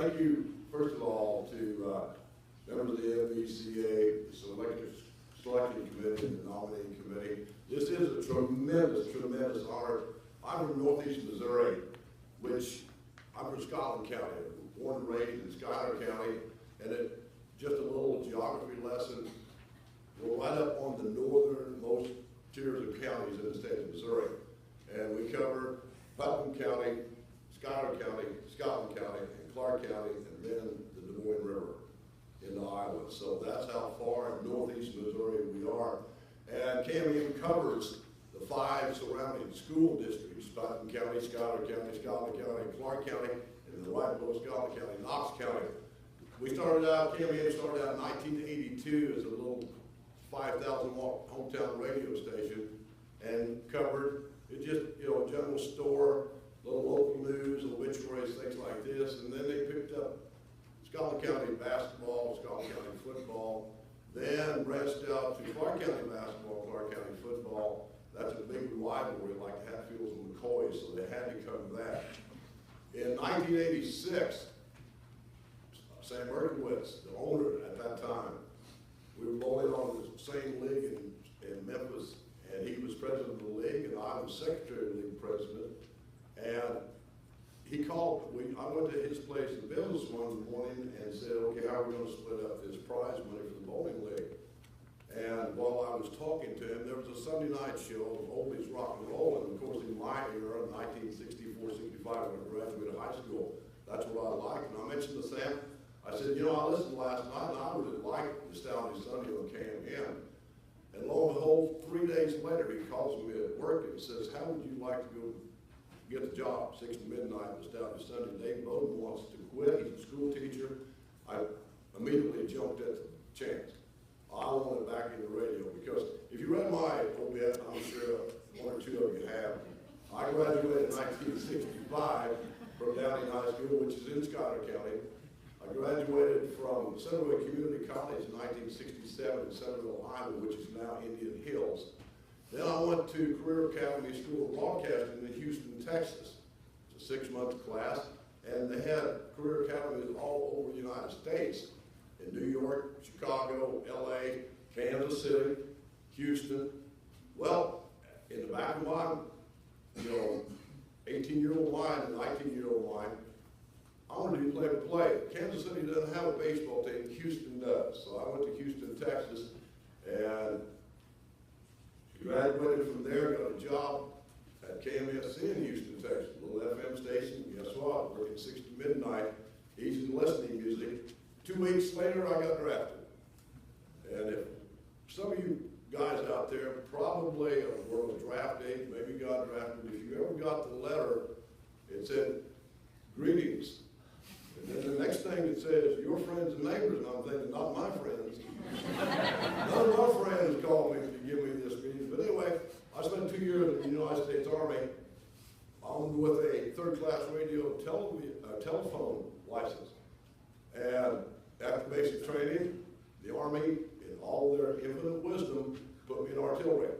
thank you, first of all, to members of the MVCA, the selection committee, and the nominating committee. This is a tremendous, tremendous honor. I'm from Northeast Missouri, which I'm from Scotland County, born and raised in Schuyler County, and just a little geography lesson. We're right up on the northernmost tiers of counties in the state of Missouri, and we cover Putnam County, Schuyler County, Scotland County, and Clark County, and then the Des Moines River into Iowa. So that's how far in northeast Missouri we are. And KMEM covers the 5 surrounding school districts: Putnam County, Schuyler County, Scotland County, Clark County, and then right below Scotland County, Knox County. KMEM started out in 1982 as a little 5,000 watt hometown radio station and covered it, just, a general store, little local news, obituaries, things like this. And then they picked up Scotland County basketball, Scotland County football, then branched out to Clark County basketball, Clark County football. That's a big rivalry like Hatfields and McCoys, so they had to cover that. In 1986, Sam Berkowitz, the owner at that time, we were bowling on the same league in Memphis, and he was president of the league, and I was secretary of the league president. And he called, I went to his place in business one morning and said, okay, how are we going to split up this prize money for the bowling league? And while I was talking to him, there was a Sunday night show of oldies rock and roll, and of course in my era, 1964, 65, when I graduated high school, that's what I liked. And I mentioned to Sam, I said, I listened last night and I really liked the Astounding Sunday on KMN. And lo and behold, 3 days later, he calls me at work and says, how would you like to go get the job, 6 to midnight, Astounding Sunday? Dave Bowden wants to quit. He's a school teacher. I immediately jumped at the chance. I wanted back in the radio because if you read my obit, I'm sure 1 or 2 of you have, I graduated in 1965 from Donnie High School, which is in Schuyler County. I graduated from Centerville Community College in 1967 in Centerville, Iowa, which is now Indian Hills. Then I went to Career Academy School of Broadcasting in Houston, Texas. It's a 6-month class, and they had career academies all over the United States, in New York, Chicago, LA, Kansas City, Houston. Well, in the back of my, 18-year-old mind and 19-year-old mind, I wanted to do play-by-play. Kansas City doesn't have a baseball team, Houston does. So I went to Houston, Texas, and graduated from there, got a job at KMSC in Houston, Texas, a little FM station. Guess what? Working 6 to midnight, easy listening music. 2 weeks later, I got drafted. And if some of you guys out there probably were on draft age, maybe got drafted, if you ever got the letter, it said, greetings. And then the next thing it says, your friends and neighbors, and I'm thinking, not my friends. None of my friends called me to give me this greeting. But anyway, I spent 2 years in the United States Army, armed with a 3rd-class radio telephone license. And after basic training, the Army, in all their infinite wisdom, put me in artillery.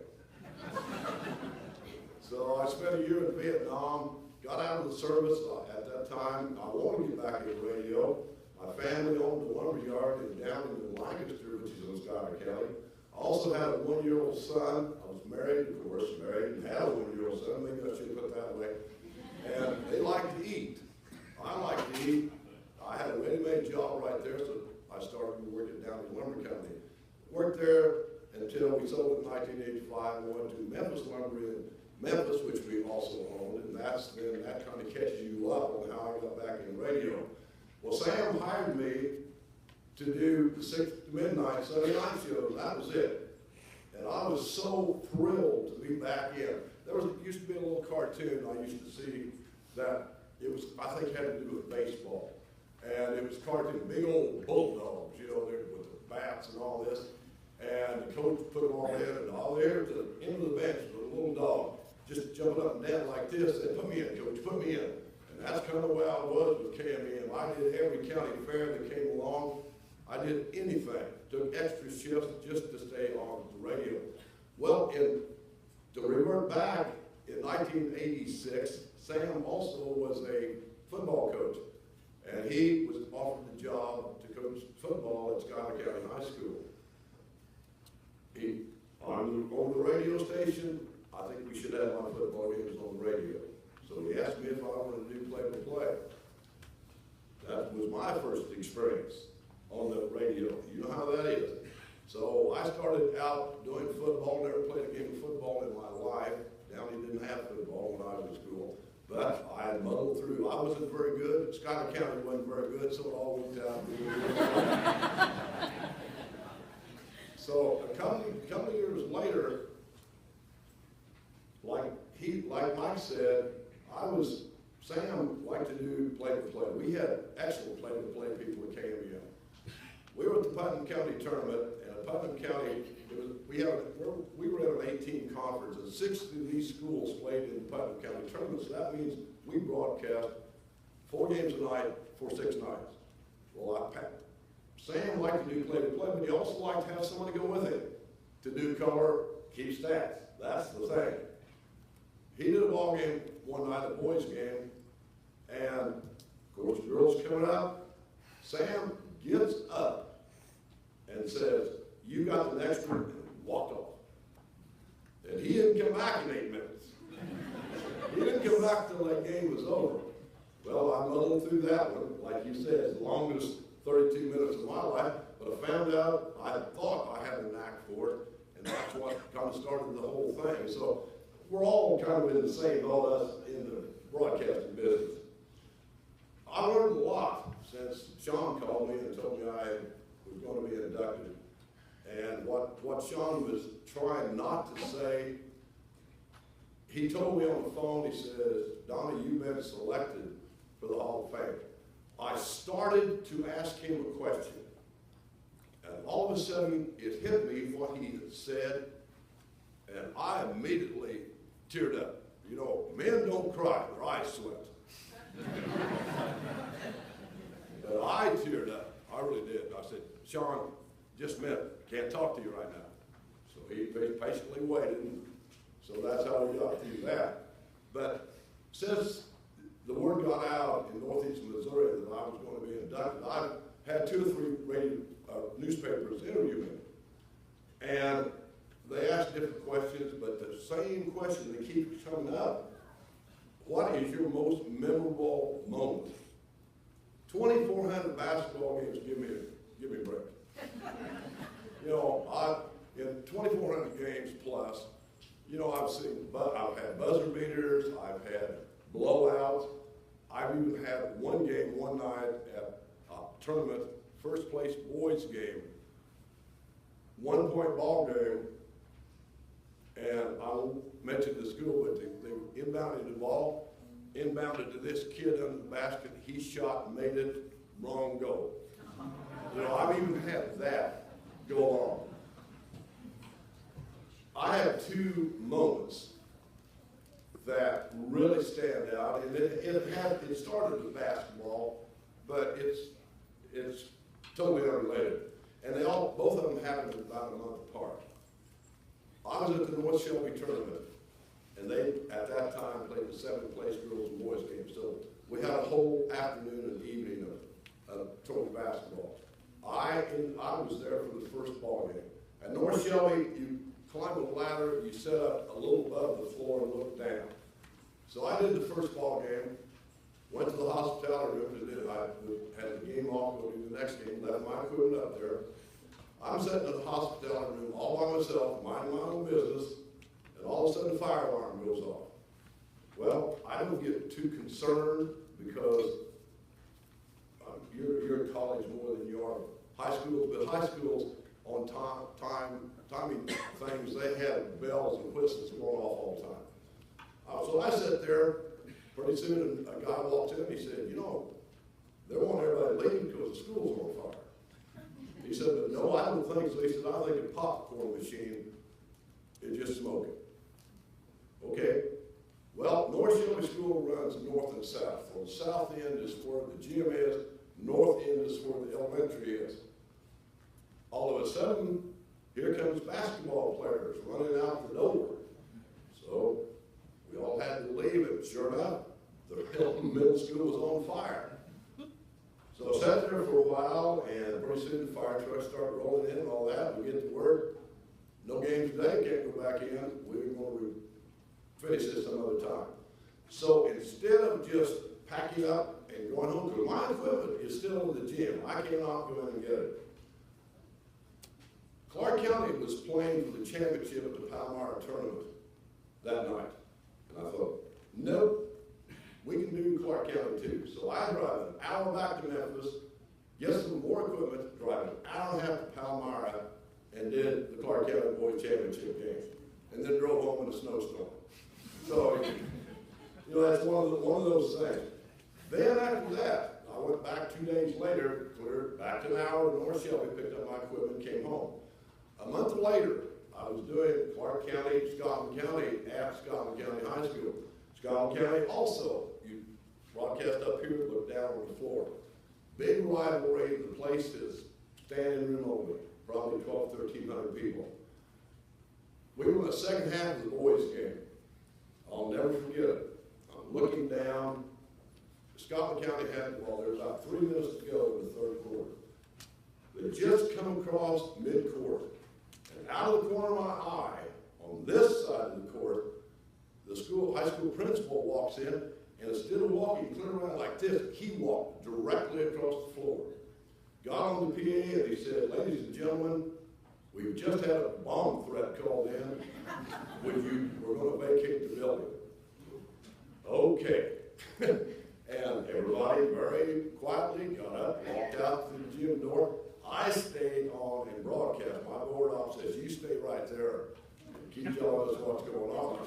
So I spent a year in Vietnam, got out of the service. At that time, I wanted to get back into radio. My family owned a lumber yard down in Lancaster, which is in Schuyler County. I also had a 1-year-old son. I was married, of course, and had a 1-year-old son. Maybe I should put it that way. And they like to eat. I like to eat. I had a ready-made job right there, so I started working down in lumber company. Worked there until we sold it in 1985 and went to Memphis Lumber in Memphis, which we also owned, and that kind of catches you up on how I got back in radio. Well, Sam hired me to do the 6 to midnight Sunday night shows. That was it. And I was so thrilled to be back in. Used to be a little cartoon I used to see that it was, I think, had to do with baseball. And it was cartoon, big old bulldogs, there with the bats and all this. And the coach put them all in, and all there at the end of the bench was a little dog, just jumping up and down like this, said, put me in, coach, put me in. And that's kind of the way I was with KMEM. I did every county fair that came along. I did anything, took extra shifts just to stay on the radio. Well, to revert back, in 1986, Sam also was a football coach. and he was offered the job to coach football at Schuyler County High School. On the radio station, I think we should have my football games on the radio. So he asked me if I wanted to do play-by-play. That was my first experience on the radio. You know how that is. So I started out doing football, never played a game of football in my life. Donnie didn't have football when I was in school. But I muddled through. I wasn't very good. Schuyler County wasn't very good, so it all worked out. So a couple years later, like Mike said, Sam liked to do play-by-play. We had excellent play-by-play people at KMU. We were at the Putnam County tournament, and Putnam County, we were at an 18 conference, and 6 of these schools played in the Putnam County tournament. So that means we broadcast 4 games a night for 6 nights. Well, Sam liked to do play-by-play, but he also liked to have somebody go with him to do color, keep stats. That's the thing. He did a ball game one night, a boys game, and of course, the girls coming up. Sam gets up and says, "You got the next one," and walked off. And he didn't come back in 8 minutes. He didn't come back till that game was over. Well, I muddled through that one, like you said, it's the longest 32 minutes of my life, but I found out, I thought I had a knack for it, and that's what kind of started the whole thing. So we're all kind of in the same boat, us in the broadcasting business. I learned a lot since Sean called me and told me I was going to be inducted. And what Sean was trying not to say, he told me on the phone, he says, "Donnie, you've been selected for the Hall of Fame." I started to ask him a question, and all of a sudden it hit me what he had said, and I immediately teared up. You know, men don't cry, their eyes sweat. But I teared up, I really did. I said, "Sean, just a minute, can't talk to you right now." So he patiently waited, and so that's how we got through that. But since the word got out in northeast Missouri that I was going to be inducted, I've had 2 or 3 newspapers interview me. And they ask different questions, but the same question that keeps coming up: what is your most memorable moment? 2,400 basketball games, give me a break. You know, in 2,400 games plus, you know, I've had buzzer beaters, I've had blowouts. I've even had one game one night at a tournament, first place boys game, 1-point ball game, and I won't mention the school, but they inbounded the ball, inbounded to this kid under the basket, he shot, made it, wrong goal. You know, I've even had that go on. I have 2 moments that really stand out, and it started with basketball, but it's totally unrelated. And both of them happened about a month apart. I was at the North Shelby tournament, and they, at that time, played the 7th place girls and boys game. So we had a whole afternoon and evening of tournament basketball. I was there for the first ball game. At North Shelby, you climb a ladder, you set up a little above the floor and look down. So I did the first ball game, went to the hospitality room, because I had the game off, go to the next game, left my equipment up there. I'm sitting in the hospitality room all by myself, minding my own business, and all of a sudden the fire alarm goes off. Well, I don't get too concerned because you're in college more than you are high schools, but high schools on timing things, they had bells and whistles going off all the time. So I sat there, pretty soon a guy walked in and he said, "You know, they want everybody leaving because the school's on fire." He said, "But no, I don't think so." He said, "I think a popcorn machine is just smoking." Okay. Well, North Shelby School runs north and south. On the south end is where the gym is, north end is where the elementary is. All of a sudden, here comes basketball players running out the door. So we all had to leave, and sure enough, the Middleton Middle School was on fire. So I sat there for a while, and pretty soon the fire trucks start rolling in and all that. We get the word, no games today, can't go back in. We're going to finish this some other time. So instead of just packing up and going home, because my equipment is still in the gym. I cannot go in and get it. Clark County was playing for the championship at the Palmyra tournament that night. And I thought, nope, we can do Clark County too. So I drive an hour back to Memphis, get some more equipment, drive an hour and a half to Palmyra, and did the Clark County Boys Championship game. And then drove home in a snowstorm. So, you know, that's one of those things. Then after that, I went back 2 days later, cleared back to an hour to North Shelby, picked up my equipment, came home. A month later, I was doing Clark County, Scotland County at Scotland County High School. Scotland County also, you broadcast up here, look down on the floor. Big rivalry, the place is standing room only, probably 1,200, 1,300 people. We were in the second half of the boys' game. I'll never forget it. I'm looking down. Scotland County had the ball. There was about 3 minutes to go in the third quarter. They just come across mid-court. And out of the corner of my eye, on this side of the court, the high school principal walks in, and instead of walking clear around like this, he walked directly across the floor. Got on the PA and he said, ladies and gentlemen, we've just had a bomb threat called in. We're going to vacate the building. Okay. And everybody very quietly got up, walked out through the gym door. I stayed on and broadcast. My board op says, you stay right there and keep telling us what's going on.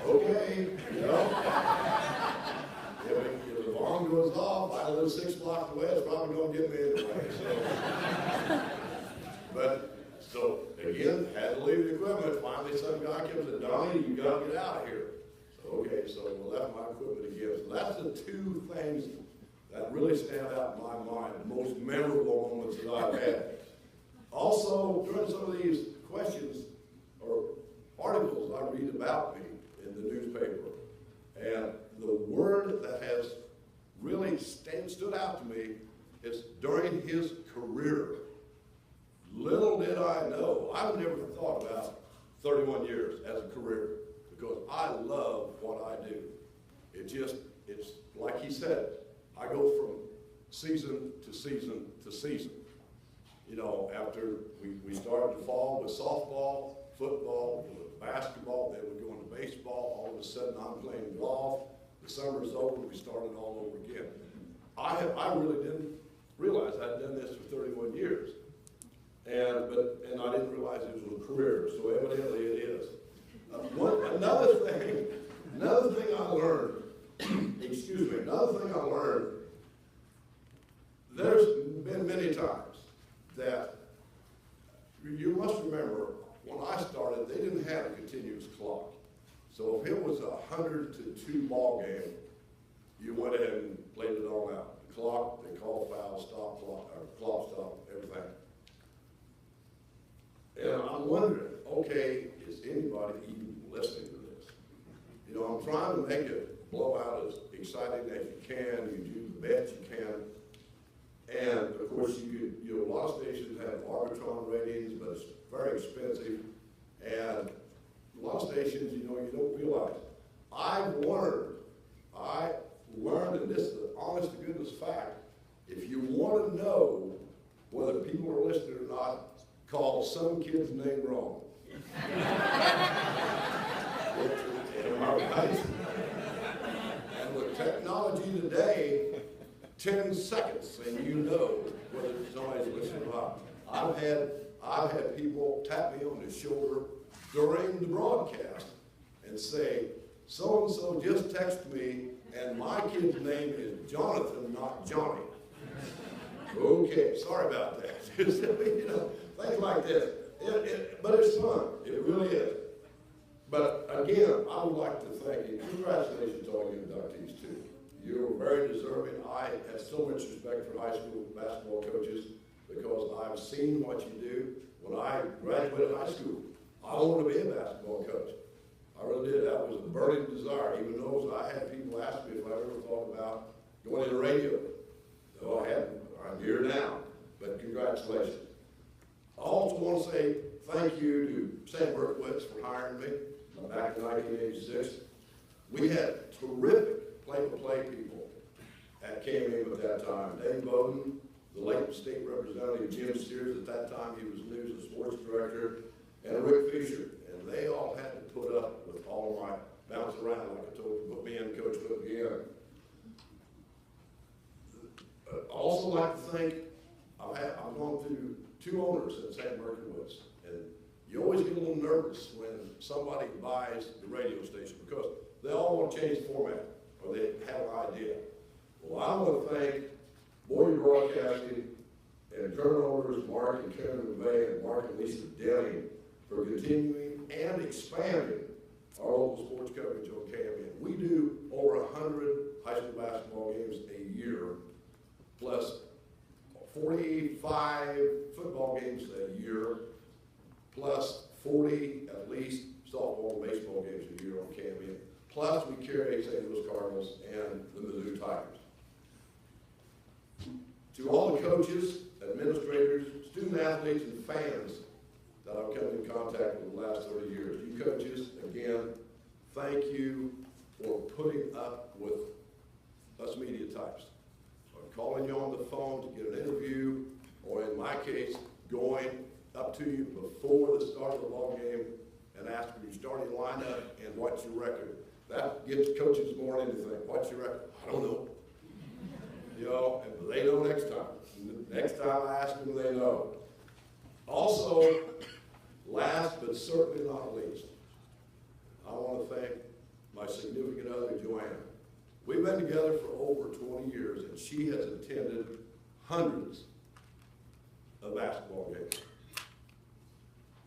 Okay, you know. If the bomb goes off, I live 6 blocks away, it's probably going to get me anyway. So again, had to leave the equipment. Finally, some guy comes and Donnie, you got to get out of here. Okay, so I left my equipment again. So that's the 2 things that really stand out in my mind, the most memorable moments that I've had. Also, during some of these questions or articles I read about me in the newspaper, and the word that has really stood out to me is during his career. Little did I know, I've never thought about 31 years as a career, because I love what I do. It's like he said, I go from season to season to season. You know, after we started the fall with softball, football, basketball, then we go into baseball, all of a sudden I'm playing golf, the summer's over, we started all over again. I really didn't realize I'd done this for 31 years. And I didn't realize it was a career, so evidently it is. Another thing I learned, there's been many times that you must remember when I started, they didn't have a continuous clock. So if it was a 100-2 ball game, you went ahead and played it all out. The clock, they called foul, stop clock, or clock stop, everything. And I'm wondering, okay, is anybody even listening to this? You know, I'm trying to make it blow out as exciting as you can. You do the best you can. And of course, a lot of stations have Arbitron ratings, but it's very expensive. And a lot of stations, you don't realize. I learned, and this is the honest to goodness fact, if you want to know whether people are listening or not, call some kid's name wrong. Am I right? And with technology today, 10 seconds and you know whether somebody's listening or not. I've had people tap me on the shoulder during the broadcast and say, so-and-so just texted me and my kid's name is Jonathan, not Johnny. Okay, sorry about that. You know, things like this. But it's fun. It really is. But again, I would like to thank you. Congratulations to all you inductees too. You're very deserving. I have so much respect for high school basketball coaches because I've seen what you do. When I graduated high school, I wanted to be a basketball coach. I really did. That That was a burning desire. Even though I had people ask me if I ever thought about going into radio. No, I hadn't. I'm here now. But congratulations. I also want to say thank you to Sam Berkowitz for hiring me back in 1986. We had terrific play-by-play people at KMM at that time. Dave Bowden, the late state representative Jim Steers, at that time he was news and sports director, and Rick Fisher. And they all had to put up with all of my bounce around, like I told you, put me in, coach put me in. I also like to think I've gone through 2 owners at Sam Berkowitz, and you always get a little nervous when somebody buys the radio station because they all want to change the format or they have an idea. Well, I want to thank Boyer Broadcasting and current owners Mark and Karen McVeigh and Mark and Lisa Denny for continuing and expanding our local sports coverage on KMN. We do over 100 high school basketball games a year, plus 45 football games a year, plus 40 at least softball and baseball games a year on KMN. Plus we carry St. Louis Cardinals and the Mizzou Tigers. To all the coaches, administrators, student athletes, and fans that I've come in contact with the last 30 years, you coaches, again, thank you for putting up with us media types. Calling you on the phone to get an interview, or in my case, going up to you before the start of the ball game and asking your starting lineup and what's your record. That gives coaches more in to think, what's your record? I don't know. You know, and they know next time. Next time I ask them, they know. Also, last but certainly not least, I want to thank my significant other, Joanne. We've been together for over 20 years, and she has attended hundreds of basketball games.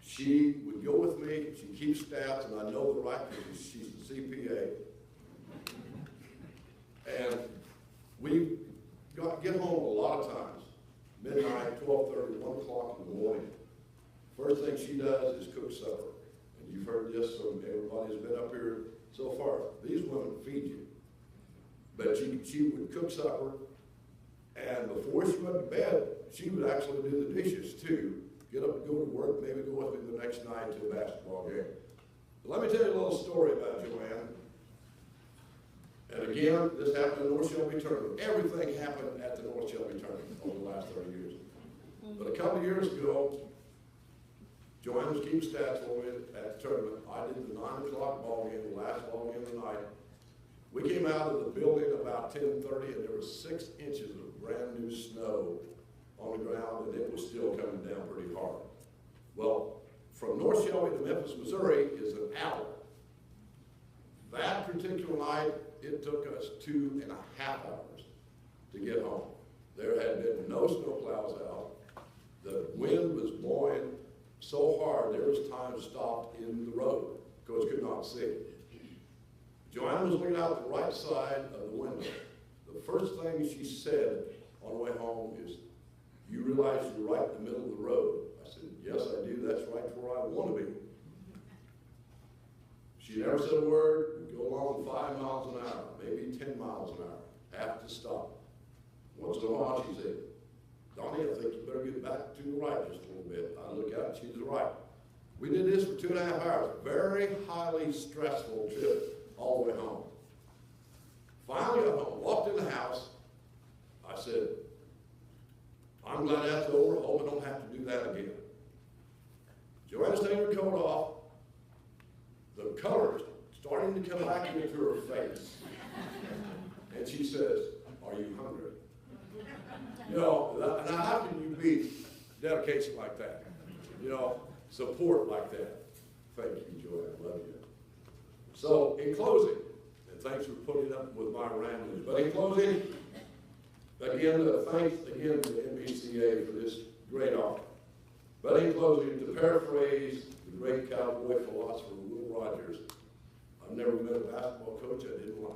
She would go with me, she keeps stats, and I know the right because she's the CPA. And we get home a lot of times, midnight, 12:30, 1 o'clock in the morning. First thing she does is cook supper. And you've heard this from everybody who's been up here so far. These women feed you. But she would cook supper, and before she went to bed, she would actually do the dishes too. Get up and go to work, maybe go with me the next night to a basketball game. But let me tell you a little story about Joanne. And again, this happened in the North Shelby Tournament. Everything happened at the North Shelby Tournament over the last 30 years. But a couple of years ago, Joanne was keeping stats for me at the tournament. I did the 9 o'clock ball game, the last ball game of the night. We came out of the building about 10:30, and there was 6 inches of brand new snow on the ground, and it was still coming down pretty hard. Well, from North Shelby to Memphis, Missouri is an hour. That particular night, it took us 2.5 hours to get home. There had been no snow plows out. The wind was blowing so hard, there was time stopped in the road because we could not see. Joanne was looking out the right side of the window. The first thing she said on the way home is, "You realize you're right in the middle of the road?" I said, "Yes, I do. That's right where I want to be." She never said a word. We'd go along 5 miles an hour, maybe 10 miles an hour. Have to stop. Once in a while, she said, "Donnie, I think you better get back to the right just a little bit." I look out, she's to the right. We did this for 2.5 hours. Very highly stressful trip all the way home. Finally got home, walked in the house. I said, "I'm glad that's over. Hope I don't have to do that again." Joanne's taking her coat off. The color's starting to come back into her face. And she says, "Are you hungry?" You know, now how can you beat dedication like that? You know, support like that. Thank you, Joanne. Love you. So, in closing, and thanks for putting up with my ramblings, but in closing, again, thanks again to the NBCA for this great offer. But in closing, to paraphrase the great cowboy philosopher Will Rogers, I've never met a basketball coach I didn't like.